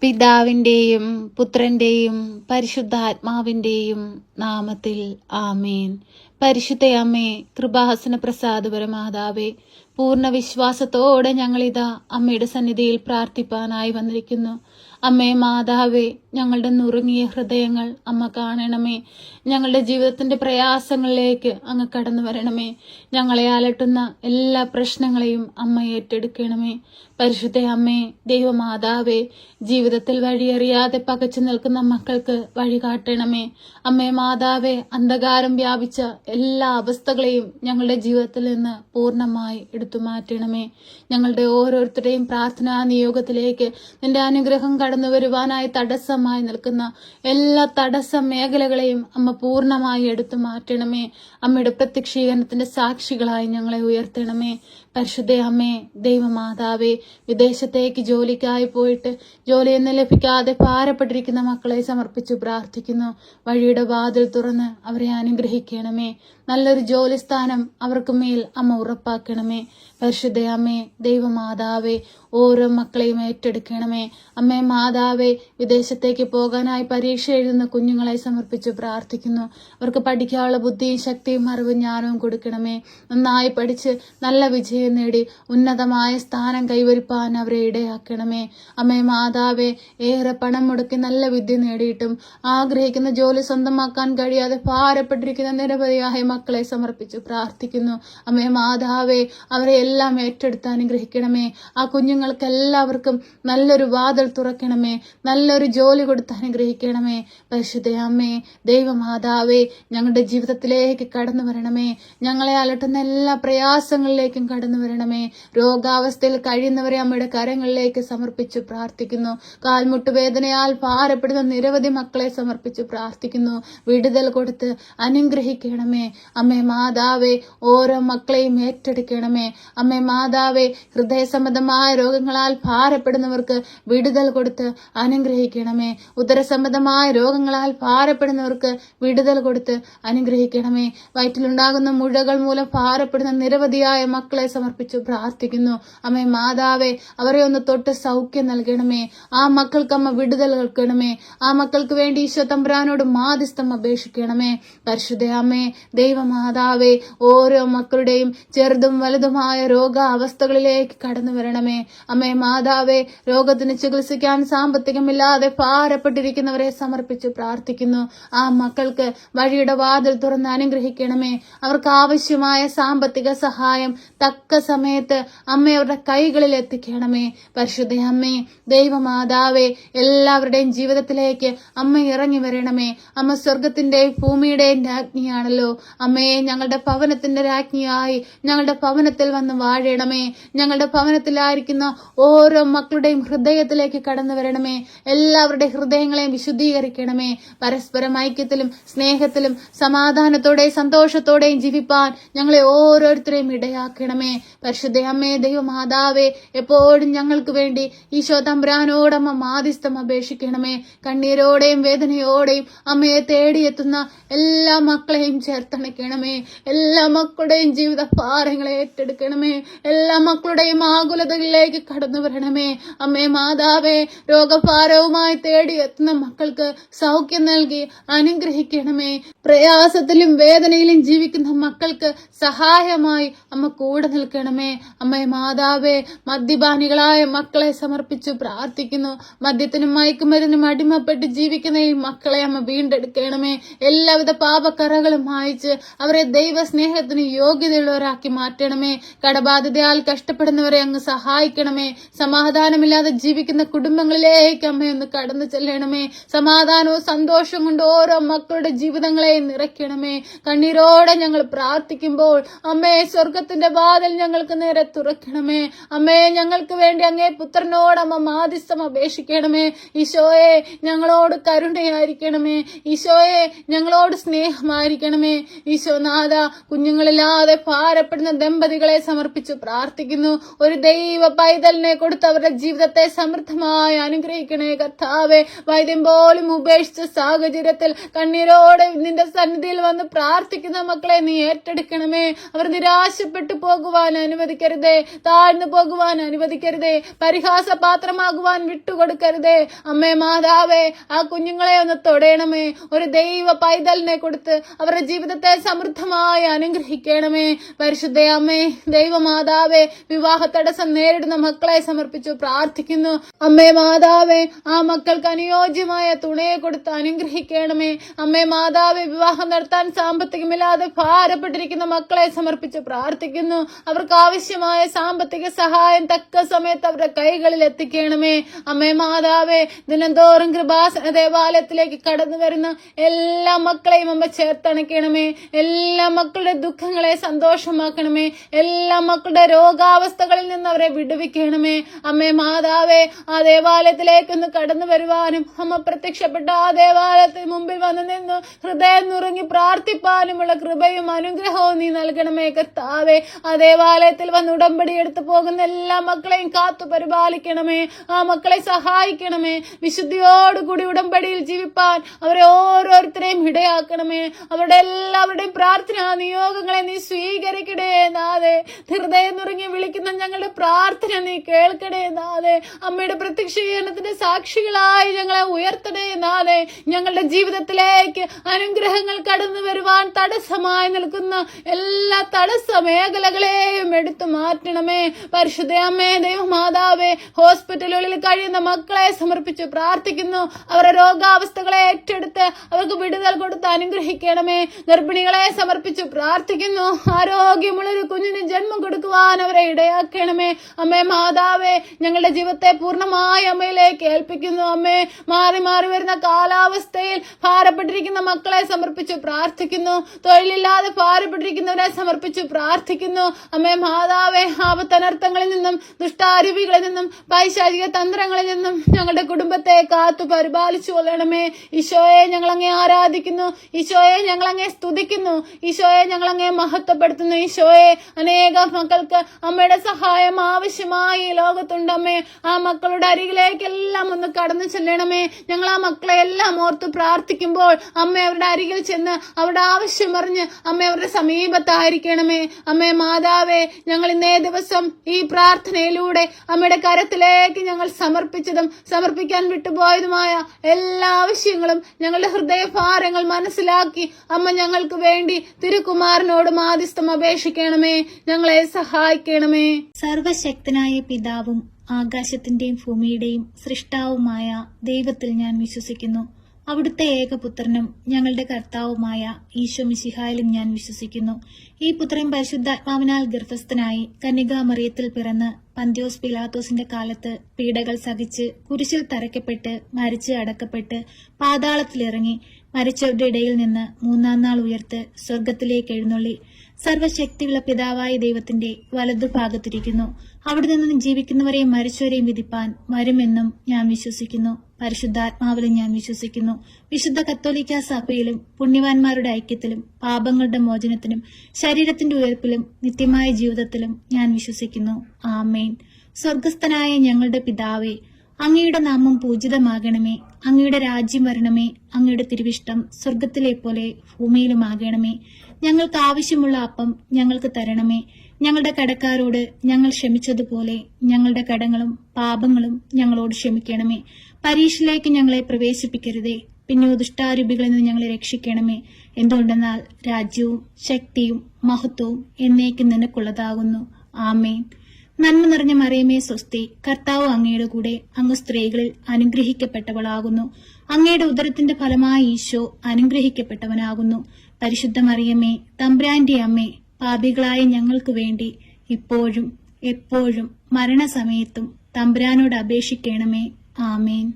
പിതാവിൻ്റെയും പുത്രൻ്റെയും പരിശുദ്ധാത്മാവിൻ്റെയും നാമത്തിൽ ആമേൻ. പരിശുദ്ധ അമ്മേ, കൃപാസന പ്രസാദപരമാതാവേ, പൂർണ്ണ വിശ്വാസത്തോടെ ഞങ്ങളിതാ അമ്മയുടെ സന്നിധിയിൽ പ്രാർത്ഥിപ്പാനായി വന്നിരിക്കുന്നു. അമ്മേ മാതാവേ, ഞങ്ങളുടെ നുറുങ്ങിയ ഹൃദയങ്ങൾ അമ്മ കാണണമേ. ഞങ്ങളുടെ ജീവിതത്തിന്റെ പ്രയാസങ്ങളിലേക്ക് അങ്ങ് കടന്നു വരണമേ. ഞങ്ങളെ അലട്ടുന്ന എല്ലാ പ്രശ്നങ്ങളെയും അമ്മ ഏറ്റെടുക്കണമേ. പരിശുദ്ധ അമ്മേ, ദൈവമാതാവേ, ജീവിതത്തിൽ വഴിയറിയാതെ പകച്ചു നിൽക്കുന്ന മക്കൾക്ക് വഴി കാട്ടണമേ. അമ്മേ മാതാവേ, അന്ധകാരം വ്യാപിച്ച എല്ലാ അവസ്ഥകളെയും ഞങ്ങളുടെ ജീവിതത്തിൽ നിന്ന് പൂർണ്ണമായി എടുത്തു മാറ്റണമേ. ഞങ്ങളുടെ ഓരോരുത്തരുടെയും പ്രാർത്ഥനാ നിയോഗത്തിലേക്ക് നിന്റെ അനുഗ്രഹം കടന്നു വരുവാനായി തടസ്സമായി നിൽക്കുന്ന എല്ലാ തടസ്സ മേഖലകളെയും അമ്മ പൂർണ്ണമായി എടുത്തു മാറ്റണമേ. അമ്മയുടെ പ്രത്യക്ഷീകരണത്തിന്റെ സാക്ഷികളായി ഞങ്ങളെ ഉയർത്തണമേ. പരിശുദ്ധ അമ്മേ, ദൈവമാതാവേ, വിദേശത്തേക്ക് ജോലിക്കായി പോയിട്ട് ജോലിയൊന്നും ലഭിക്കാതെ ഭാരപ്പെട്ടിരിക്കുന്ന മക്കളെ സമർപ്പിച്ചു പ്രാർത്ഥിക്കുന്നു. വഴിയുടെ വാതിൽ തുറന്ന് അവരെ അനുഗ്രഹിക്കണമേ. നല്ലൊരു ജോലി സ്ഥാനം അവർക്ക് മേൽ അമ്മ ഉറപ്പാക്കണമേ. പരിശുദ്ധ അമ്മേ, ദൈവമാതാവേ, ഓരോ മക്കളെയും ഏറ്റെടുക്കണമേ. അമ്മേ മാതാവേ, വിദേശത്തേക്ക് പോകാനായി പരീക്ഷ എഴുതുന്ന കുഞ്ഞുങ്ങളെ സമർപ്പിച്ചു പ്രാർത്ഥിക്കുന്നു. അവർക്ക് പഠിക്കാനുള്ള ബുദ്ധിയും ശക്തിയും അറിവും ജ്ഞാനവും കൊടുക്കണമേ. നന്നായി പഠിച്ച് നല്ല വിജയം നേടി ഉന്നതമായ സ്ഥാനം കൈവരിപ്പാൻ അവരെ ഇടയാക്കണമേ. അമ്മേ മാതാവേ, ഏറെ പണം മുടക്കി നല്ല വിദ്യ നേടിയിട്ടും ആഗ്രഹിക്കുന്ന ജോലി സ്വന്തമാക്കാൻ കഴിയാതെ ഭാരപ്പെട്ടിരിക്കുന്ന നിരവധിയായ മക്കളെ സമർപ്പിച്ചു പ്രാർത്ഥിക്കുന്നു. അമ്മേ മാതാവേ, അവരെ എല്ലാം ഏറ്റെടുത്ത് അനുഗ്രഹിക്കണമേ. ആ കുഞ്ഞുങ്ങൾക്ക് എല്ലാവർക്കും നല്ലൊരു വാതിൽ തുറക്കണമേ. നല്ലൊരു ജോലി കൊടുത്ത് അനുഗ്രഹിക്കണമേ. പരിശുദ്ധ അമ്മേ, ദൈവമാതാവേ, ഞങ്ങളുടെ ജീവിതത്തിലേക്ക് കടന്നു വരണമേ. ഞങ്ങളെ അലട്ടുന്ന എല്ലാ പ്രയാസങ്ങളിലേക്കും കടന്നു വരണമേ. രോഗാവസ്ഥയിൽ കഴിയുന്നവരെ അമ്മയുടെ കരങ്ങളിലേക്ക് സമർപ്പിച്ചു പ്രാർത്ഥിക്കുന്നു. കാൽമുട്ടുവേദനയാൽ ഭാരപ്പെടുന്ന നിരവധി മക്കളെ സമർപ്പിച്ചു പ്രാർത്ഥിക്കുന്നു. വിടുതൽ കൊടുത്ത് അനുഗ്രഹിക്കണമേ. അമ്മേ മാതാവേ, ഓരോ മക്കളെയും ഏറ്റെടുക്കണമേ. അമ്മേ മാതാവേ, ഹൃദയ സംബന്ധമായ രോഗങ്ങളാൽ ഭാരപ്പെടുന്നവർക്ക് വിടുതൽ കൊടുത്ത് അനുഗ്രഹിക്കണമേ. ഉദരസംബന്ധമായ രോഗങ്ങളാൽ ഭാരപ്പെടുന്നവർക്ക് വിടുതൽ കൊടുത്ത് അനുഗ്രഹിക്കണമേ. വയറ്റിലുണ്ടാകുന്ന മുഴകൾ മൂലം ഭാരപ്പെടുന്ന നിരവധിയായ മക്കളെ സമർപ്പിച്ചു പ്രാർത്ഥിക്കുന്നു. അമ്മേ മാതാവേ, അവരെ ഒന്ന് തൊട്ട് സൗഖ്യം നൽകണമേ. ആ മക്കൾക്ക് അമ്മ വിടുതൽ നൽകണമേ. ആ മക്കൾക്ക് വേണ്ടി ഈശോ തമ്പുരാനോട് മാധ്യസ്ഥം അപേക്ഷിക്കണമേ. പരിശുദ്ധ അമ്മേ, ദൈവമാതാവേ, ഓരോ മക്കളുടെയും ചെറുതും വലുതുമായ രോഗാവസ്ഥകളിലേക്ക് കടന്നു വരണമേ. അമ്മേ മാതാവേ, രോഗത്തിന് ചികിത്സിക്കാൻ സാമ്പത്തികമില്ലാതെ ഭാരപ്പെട്ടിരിക്കുന്നവരെ സമർപ്പിച്ചു പ്രാർത്ഥിക്കുന്നു. ആ മക്കൾക്ക് വഴിയുടെ വാതിൽ തുറന്ന് അനുഗ്രഹിക്കണമേ. അവർക്ക് ആവശ്യമായ സാമ്പത്തിക സഹായം തക്ക സമയത്ത് അമ്മ അവരുടെ കൈകളിൽ എത്തിക്കണമേ. പരിശുദ്ധ അമ്മേ, ദൈവമാതാവേ, എല്ലാവരുടെയും ജീവിതത്തിലേക്ക് അമ്മ ഇറങ്ങി വരണമേ. അമ്മ സ്വർഗത്തിന്റെയും ഭൂമിയുടെയും രാജ്ഞിയാണല്ലോ. അമ്മേ, ഞങ്ങളുടെ ഭവനത്തിന്റെ രാജ്ഞിയായി ഞങ്ങളുടെ ഭവനത്തിൽ വന്ന് വാഴണമേ. ഞങ്ങളുടെ ഭവനത്തിലായിരിക്കുന്ന ഓരോ മക്കളുടെയും ഹൃദയത്തിലേക്ക് കടന്നു വരണമേ. എല്ലാവരുടെ ഹൃദയങ്ങളെയും വിശുദ്ധീകരിക്കണമേ. പരസ്പരം ഐക്യത്തിലും സ്നേഹത്തിലും സമാധാനത്തോടെയും സന്തോഷത്തോടെയും ജീവിപ്പാൻ ഞങ്ങളെ ഓരോരുത്തരെയും ഇടയാക്കണമേ. പരിശുദ്ധ അമ്മേ, ദൈവമാതാവേ, എപ്പോഴും ഞങ്ങൾക്ക് വേണ്ടി ഈശോ തമ്പുരാനോടമ്മ മാധ്യസ്ഥം അപേക്ഷിക്കണമേ. കണ്ണീരോടെയും വേദനയോടെയും അമ്മയെ തേടിയെത്തുന്ന എല്ലാ മക്കളെയും ചേർത്തണയ്ക്കണമേ. എല്ലാ മക്കളുടെയും ജീവിത ഭാരങ്ങളെ ഏറ്റെടുക്കണമേ. എല്ലാ മക്കളുടെയും ആകുലതകളിലേക്ക് കടന്നു വരണമേ. അമ്മേ മാതാവേ, രോഗഭാരവുമായി തേടിയെത്തുന്ന മക്കൾക്ക് സൗഖ്യം നൽകി അനുഗ്രഹിക്കണമേ. പ്രയാസത്തിലും വേദനയിലും ജീവിക്കുന്ന മക്കൾക്ക് സഹായമായി അമ്മ കൂടെ നിൽക്കണമേ. അമ്മേ മാതാവേ, മദ്യപാനികളായ മക്കളെ സമർപ്പിച്ചു പ്രാർത്ഥിക്കുന്നു. മദ്യത്തിനും മയക്കുമരുന്നിനും അടിമപ്പെട്ട് ജീവിക്കുന്ന ഈ മക്കളെ അമ്മ വീണ്ടെടുക്കണമേ. എല്ലാവിധ പാപക്കറകളും മായിച്ച് അവരെ ദൈവസ്നേഹത്തിന് യോഗ്യതയുള്ളവരാക്കി മാറ്റണമേ. കടബാധിതയാൽ കഷ്ടപ്പെടുന്നവരെ അങ്ങ് സഹായിക്കണമേ. സമാധാനമില്ലാതെ ജീവിക്കുന്ന കുടുംബങ്ങളിലേക്ക് അമ്മയൊന്ന് കടന്നു ചെല്ലണമേ. സമാധാനവും സന്തോഷവും കൊണ്ട് ഓരോ മക്കളുടെ ജീവിതങ്ങളെ നിറയ്ക്കണമേ. കണ്ണീരോടെ ഞങ്ങൾ പ്രാർത്ഥിക്കുമ്പോൾ അമ്മേ, സ്വർഗത്തിന്റെ വാതിൽ ഞങ്ങൾക്ക് നേരെ തുറക്കണമേ. അമ്മേ, ഞങ്ങൾക്ക് വേണ്ടി അങ്ങേ പുത്രനോട് അമ്മ മാധ്യസ്ഥം അപേക്ഷിക്കണമേ. ഈശോയെ, ഞങ്ങളോട് കരുണയായിരിക്കണമേ. ഈശോയെ, ഞങ്ങളോട് സ്നേഹമായിരിക്കണമേ. ഈശോനാഥ, കുഞ്ഞുങ്ങളില്ലാതെ ഭാരപ്പെടുന്ന ദമ്പതികളെ സമർപ്പിച്ചു പ്രാർത്ഥിക്കുന്നു. ഒരു ദൈവ പൈതലിനെ കൊടുത്ത് അവരുടെ ജീവിതത്തെ സമൃദ്ധമായി അനുഗ്രഹിക്കണേ കർത്താവേ. വൈദ്യം പോലും ഉപേക്ഷിച്ച സാഹചര്യത്തിൽ കണ്ണീരോടെ നിന്റെ സന്നിധിയിൽ വന്ന് പ്രാർത്ഥിക്കുന്ന മക്കളെ നീ ഏറ്റെടുക്കണമേ. അവർ നിരാശപ്പെട്ടു പോകുവാൻ അനുവദിക്കരുതേ, താഴ്ന്നു പോകുവാൻ അനുവദിക്കരുതേ, പരിഹാസപാത്രമാകുവാൻ വിട്ടുകൊടുക്കരുതേ. അമ്മേ മാതാവേ, ആ കുഞ്ഞുങ്ങളെ ഒന്ന് തൊടയണമേ. ഒരു ദൈവ പൈതലിനെ കൊടുത്ത് അവരുടെ ജീവിതത്തെ സമൃദ്ധമായി അനുഗ്രഹിക്കണമേ. പരിശുദ്ധ അമ്മേ, ദൈവമാതാവേ, വിവാഹ തടസ്സം നേരിടുന്ന മക്കളെ സമർപ്പിച്ചു പ്രാർത്ഥിക്കുന്നു. അമ്മേ മാതാവേ, ആ മക്കൾക്ക് അനുയോജ്യമായ തുണയെ കൊടുത്ത് അനുഗ്രഹിക്കണമേ. അമ്മേ മാതാവേ, വിവാഹം നടത്താൻ സാമ്പത്തികമില്ലാതെ ഭാരപ്പെട്ടിരിക്കുന്ന മക്കളെ സമർപ്പിച്ച് പ്രാർത്ഥിക്കുന്നു. അവർക്ക് ആവശ്യമായ സാമ്പത്തിക സഹായം തക്ക സമയത്ത് അവരുടെ കൈകളിൽ എത്തിക്കണമേ. അമ്മേ മാതാവേ, ദിനംതോറും കൃപാസന ദേവാലയത്തിലേക്ക് കടന്നു വരുന്ന എല്ലാ മക്കളെയും അമ്മ ചേർത്തണയ്ക്കണമേ. എല്ലാ മക്കളുടെ ദുഃഖങ്ങളെ സന്തോഷമാക്കണമേ. എല്ലാ മക്കളുടെ രോഗാവസ്ഥകളിൽ നിന്ന് അവരെ വിടുവിക്കണമേ. അമ്മേ മാതാവേ, ആ ദേവാലയത്തിലേക്കൊന്ന് കടന്നു വരുവാനും അമ്മ പ്രത്യക്ഷപ്പെട്ട ആ ദേവാലയത്തിന് മുമ്പിൽ വന്നു നിന്ന് ഹൃദയം നുറുങ്ങി പ്രാർത്ഥിപ്പാനുമുള്ള കൃപയും അനുഗ്രഹവും നീ നൽകണമേ കർത്താവേ. ആ ദേവാലയത്തിൽ വന്ന് ഉടമ്പടി എടുത്തു പോകുന്ന എല്ലാ മക്കളെയും കാത്തു പരിപാലിക്കണമേ. ആ മക്കളെ സഹായിക്കണമേ. വിശുദ്ധിയോടുകൂടി ഉടമ്പടിയിൽ ജീവിപ്പാൻ അവരെ ഓരോരുത്തരെയും ഇടയാക്കണമേ. അവരുടെ എല്ലാവരുടെയും പ്രാർത്ഥനാ നിയോഗങ്ങളെ നീ സ്വീകരിക്കണേ നാഥേ. ഹൃദയം നുറുങ്ങി വിളിക്കുന്ന ഞങ്ങളുടെ പ്രാർത്ഥന നീ കേൾക്കണേ നാഥേ. അമ്മയുടെ പ്രത്യക്ഷീകരണത്തിന്റെ സാക്ഷികളായി ഞങ്ങളെ ഉയർത്തണേ നാഥേ. ഞങ്ങളുടെ ജീവിതത്തിലേക്ക് അനുഗ്രഹങ്ങൾ കടന്നു വരുവാൻ തടസ്സമായി നിൽക്കുന്ന എല്ലാ തടസ്സ മേഖലകളെയും എടുത്തു മാറ്റണമേ. പരിശുദ്ധ അമ്മേ, ദൈവമാതാവേ, ഹോസ്പിറ്റലുകളിൽ കഴിയുന്ന മക്കളെ സമർപ്പിച്ചു പ്രാർത്ഥിക്കുന്നു. അവരുടെ രോഗാവസ്ഥകളെ ഏറ്റെടുത്ത് അവർക്ക് വിടുതൽ കൊടുത്ത് അനുഗ്രഹിക്കണമേ. ഗർഭിണികളെ സമർപ്പിച്ചു പ്രാർത്ഥിക്കുന്നു. ആരോഗ്യമുള്ളൊരു കുഞ്ഞിന് ജന്മം കൊടുക്കുവാൻ അവരെ ഇടയാക്കണമേ. അമ്മേ മാതാവേ, ഞങ്ങളുടെ ജീവിതത്തെ പൂർണ്ണമായി അമ്മയിലേക്ക് ഏൽപ്പിക്കുന്നു. അമ്മേ, മാറി മാറി വരുന്ന കാലാവസ്ഥയിൽ ഭാരപ്പെട്ടിരിക്കുന്ന മക്കളെ സമർപ്പിച്ചു പ്രാർത്ഥിക്കുന്നു. തൊഴിലില്ലാതെ ഭാരപ്പെട്ടിരിക്കുന്നവരെ സമർപ്പിച്ചു പ്രാർത്ഥിക്കുന്നു. അമ്മേ മാതാവേ, ആപത്തനർത്ഥങ്ങളിൽ നിന്നും ദുഷ്ടാരൂപികളിൽ നിന്നും പൈശാചിക തന്ത്രങ്ങളിൽ നിന്നും ഞങ്ങളുടെ കുടുംബത്തെ കാത്തു പരിപാലിച്ചു കൊള്ളണമേ. ഈശോയെ, ഞങ്ങളങ്ങേ ആരാധിക്കുന്നു. ഈശോയെ, ഞങ്ങളങ്ങേ സ്തുതിക്കുന്നു. ഈശോയെ, ഞങ്ങളങ്ങേ മഹത്വപ്പെടുത്തുന്നു. ഈശോയെ, അനേക മക്കൾക്ക് അമ്മയുടെ സഹായം ആവശ്യമായി ഈ ലോകത്തുണ്ടമ്മേ. ആ മക്കളുടെ അരികിലേക്കെല്ലാം ഒന്ന് കടന്നു ചെല്ലണമേ. ഞങ്ങൾ ആ മക്കളെ എല്ലാം ഓർത്ത് പ്രാർത്ഥിക്കുമ്പോൾ അമ്മ അവരുടെ അരികിൽ ചെന്ന് അവരുടെ ആവശ്യമറിഞ്ഞ് അമ്മ അവരുടെ സമീപത്തായിരിക്കണമേ. അമ്മേ മാതാവേ, ഞങ്ങൾ ഇന്നേ ദിവസം ഈ പ്രാർത്ഥനയിലൂടെ അമ്മയുടെ കരത്തിലേക്ക് ഞങ്ങൾ സമർപ്പിച്ചതും സമർപ്പിക്കാൻ വിട്ടുപോയതുമായ എല്ലാ ആവശ്യങ്ങളും ഞങ്ങളുടെ ഹൃദയഭാരങ്ങൾ മനസ്സിലാക്കി അമ്മ ഞങ്ങൾക്ക് വേണ്ടി തിരുക്കുമാരനോട് മാധ്യസ്ഥം അപേക്ഷിക്കണമേ. ഞങ്ങളെ സഹായിക്കണമേ. സർവശക്തനായ പിതാവും ആകാശത്തിന്റെയും ഭൂമിയുടെയും സൃഷ്ടാവുമായ ദൈവത്തിൽ ഞാൻ വിശ്വസിക്കുന്നു. അവിടുത്തെ ഏകപുത്രനും ഞങ്ങളുടെ കർത്താവുമായ ഈശോ മിശിഹായിലും ഞാൻ വിശ്വസിക്കുന്നു. ഈ പുത്രൻ പരിശുദ്ധാത്മാവിനാൽ ഗർഭസ്ഥനായി കന്യകാമറിയത്തിൽ പിറന്ന് പന്ത്യോസ് പിലാത്തോസിന്റെ കാലത്ത് പീഡകൾ സഹിച്ച് കുരിശിൽ തറയ്ക്കപ്പെട്ട് മരിച്ച് അടക്കപ്പെട്ട് പാതാളത്തിലിറങ്ങി മരിച്ചവരുടെ ഇടയിൽ നിന്ന് മൂന്നാം നാൾ ഉയർത്ത് സ്വർഗത്തിലേക്ക് എഴുന്നള്ളി സർവശക്തിയുള്ള പിതാവായ ദൈവത്തിന്റെ വലതുഭാഗത്തിരിക്കുന്നു. അവിടെ നിന്ന് ജീവിക്കുന്നവരെയും മരിച്ചവരെയും വിധിപ്പാൻ വരുമെന്നും ഞാൻ വിശ്വസിക്കുന്നു. പരിശുദ്ധാത്മാവിലും ഞാൻ വിശ്വസിക്കുന്നു. വിശുദ്ധ കത്തോലിക്കാ സഭയിലും പുണ്യവാന്മാരുടെ ഐക്യത്തിലും പാപങ്ങളുടെ മോചനത്തിനും ശരീരത്തിന്റെ ഉയർപ്പിലും നിത്യമായ ജീവിതത്തിലും ഞാൻ വിശ്വസിക്കുന്നു. ആമേൻ. സ്വർഗസ്ഥനായ ഞങ്ങളുടെ പിതാവേ, അങ്ങയുടെ നാമം പൂജിതമാകണമേ. അങ്ങയുടെ രാജ്യം വരണമേ. അങ്ങയുടെ തിരുവിഷ്ടം സ്വർഗത്തിലെ പോലെ ഭൂമിയിലുമാകണമേ. ഞങ്ങൾക്ക് ആവശ്യമുള്ള അപ്പം ഞങ്ങൾക്ക് തരണമേ. ഞങ്ങളുടെ കടക്കാരോട് ഞങ്ങൾ ക്ഷമിച്ചതുപോലെ ഞങ്ങളുടെ കടങ്ങളും പാപങ്ങളും ഞങ്ങളോട് ക്ഷമിക്കണമേ. പരീക്ഷയിലേക്ക് ഞങ്ങളെ പ്രവേശിപ്പിക്കരുതേ, പിന്നെ ദുഷ്ടാരൂപികളിൽ നിന്ന് ഞങ്ങളെ രക്ഷിക്കണമേ. എന്തുകൊണ്ടെന്നാൽ രാജ്യവും ശക്തിയും മഹത്വവും എന്നേക്കും നിനക്കുള്ളതാകുന്നു. ആമേൻ. നന്മ നിറഞ്ഞ മറിയമേ സ്വസ്തി, കർത്താവ് അങ്ങയുടെ കൂടെ, അങ്ങ് സ്ത്രീകളിൽ അനുഗ്രഹിക്കപ്പെട്ടവളാകുന്നു. അങ്ങയുടെ ഉദരത്തിന്റെ ഫലമായി ഈശോ അനുഗ്രഹിക്കപ്പെട്ടവനാകുന്നു. പരിശുദ്ധ മറിയമേ, തമ്പുരാന്റെ അമ്മേ, പാപികളായ ഞങ്ങൾക്ക് വേണ്ടി ഇപ്പോഴും എപ്പോഴും മരണസമയത്തും തമ്പുരാനോട് അപേക്ഷിക്കണമേ. ആമേൻ.